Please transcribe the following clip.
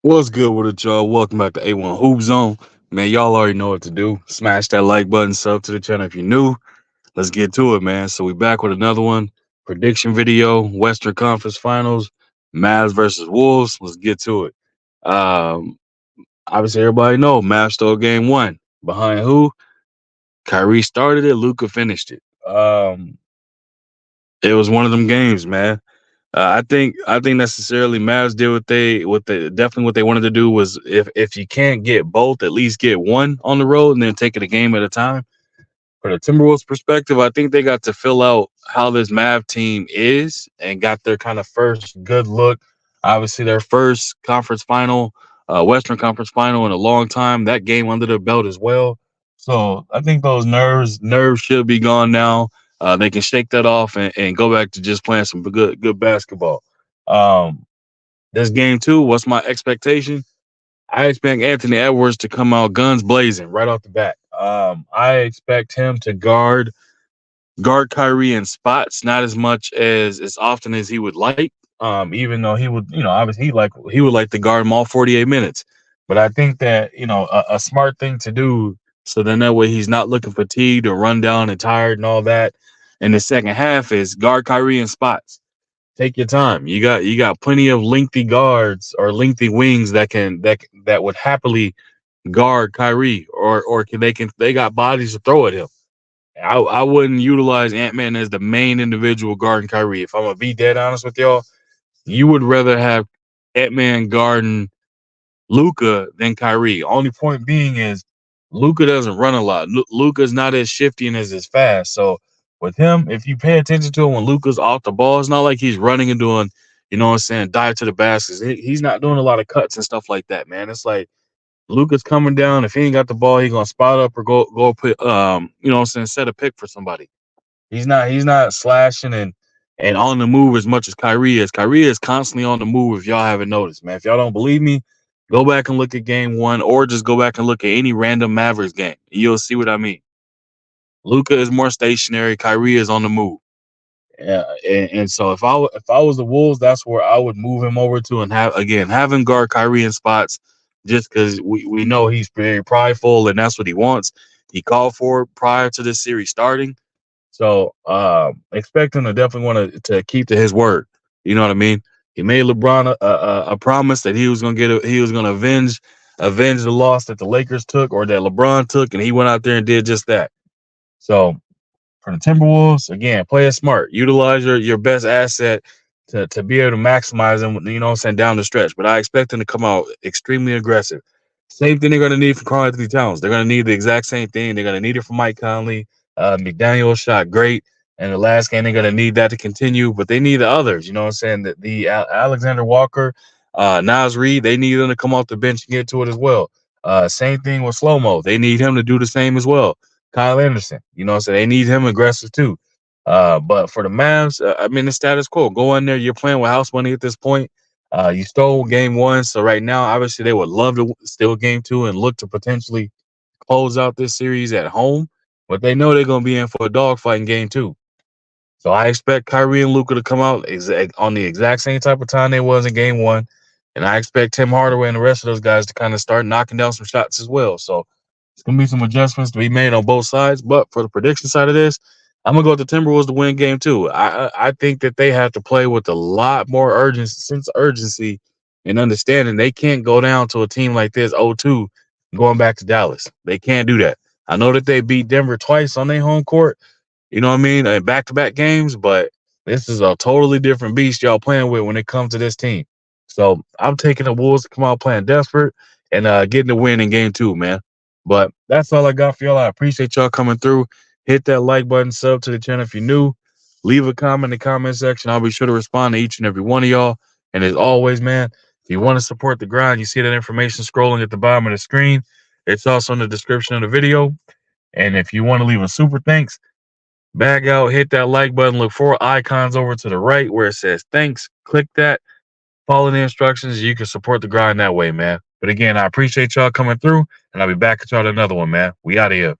What's good with it, y'all? Welcome back to A1 Hoop Zone. Man, y'all already know what to do. Smash that like button, sub to the channel if you're new. Let's get to it, man. So we back with another one. Prediction video, Western Conference Finals, Mavs versus Wolves. Let's get to it. Um, Obviously everybody know Mavs stole game one. Behind who? Kyrie started it, Luca finished it. It was one of them games, man. I think necessarily Mavs did what they definitely what they wanted to do was if you can't get both, at least get one on the road and then take it a game at a time. For the Timberwolves perspective, I think they got to fill out how this Mav team is and got their kind of first good look. Obviously, their first conference final, Western Conference final in a long time. That game under their belt as well. So I think those nerves should be gone now. They can shake that off and go back to just playing some good basketball. Um, this game too. What's my expectation? I expect Anthony Edwards to come out guns blazing right off the bat. I expect him to guard Kyrie in spots, not as much as often as he would like. Even though he would, obviously he would like to guard him all 48 minutes. But I think that a smart thing to do, so then that way he's not looking fatigued or run down and tired and all that. In the second half is guard Kyrie in spots. Take your time. You got plenty of lengthy guards or lengthy wings that would happily guard Kyrie or they got bodies to throw at him. I wouldn't utilize Ant Man as the main individual guarding Kyrie. If I'm gonna be dead honest with y'all, you would rather have Ant Man guarding Luca than Kyrie. Only point being is Luca doesn't run a lot. Luca's not as shifty and as fast. So with him, if you pay attention to him when Luca's off the ball, it's not like he's running and doing, dive to the baskets. He's not doing a lot of cuts and stuff like that, man. It's like Luca's coming down. If he ain't got the ball, he gonna spot up or go put set a pick for somebody. He's not slashing and on the move as much as Kyrie is. Kyrie is constantly on the move. If y'all haven't noticed, man. If y'all don't believe me, go back and look at game one, or just go back and look at any random Mavericks game. You'll see what I mean. Luca is more stationary. Kyrie is on the move. Yeah, and so if I was the Wolves, that's where I would move him over to and have him guard Kyrie in spots, just because we know he's very prideful and that's what he wants. He called for it prior to this series starting, so expect him to definitely want to keep to his word. You know what I mean? He made LeBron a promise that he was gonna he was gonna avenge the loss that the Lakers took or that LeBron took, and he went out there and did just that. So for the Timberwolves, again, play it smart. Utilize your best asset to be able to maximize them, down the stretch. But I expect them to come out extremely aggressive. Same thing they're going to need from Karl Anthony Towns. They're going to need the exact same thing. They're going to need it from Mike Conley. McDaniel shot great. And the last game, they're going to need that to continue. But they need the others, the Alexander Walker, Nas Reed, they need them to come off the bench and get to it as well. Same thing with Slow-Mo. They need him to do the same as well. Kyle Anderson, so they need him aggressive too. But for the Mavs, the status quo. Go in there. You're playing with house money at this point. You stole game one, so right now, obviously, they would love to steal game two and look to potentially close out this series at home. But they know they're going to be in for a dogfight in game two. So I expect Kyrie and Luka to come out on the exact same type of time they was in game one. And I expect Tim Hardaway and the rest of those guys to kind of start knocking down some shots as well. So it's going to be some adjustments to be made on both sides. But for the prediction side of this, I'm going to go with the Timberwolves to win game two. I think that they have to play with a lot more urgency and understanding. They can't go down to a team like this 0-2 going back to Dallas. They can't do that. I know that they beat Denver twice on their home court, you know what I mean, back-to-back games, but this is a totally different beast y'all playing with when it comes to this team. So I'm taking the Wolves to come out playing desperate and getting the win in game two, man. But that's all I got for y'all. I appreciate y'all coming through. Hit that like button, sub to the channel if you're new. Leave a comment in the comment section. I'll be sure to respond to each and every one of y'all. And as always, man, if you want to support the grind, you see that information scrolling at the bottom of the screen. It's also in the description of the video. And if you want to leave a super thanks, back out, hit that like button, look for icons over to the right where it says thanks. Click that, follow the instructions. You can support the grind that way, man. But again, I appreciate y'all coming through, and I'll be back at y'all at another one, man. We out of here.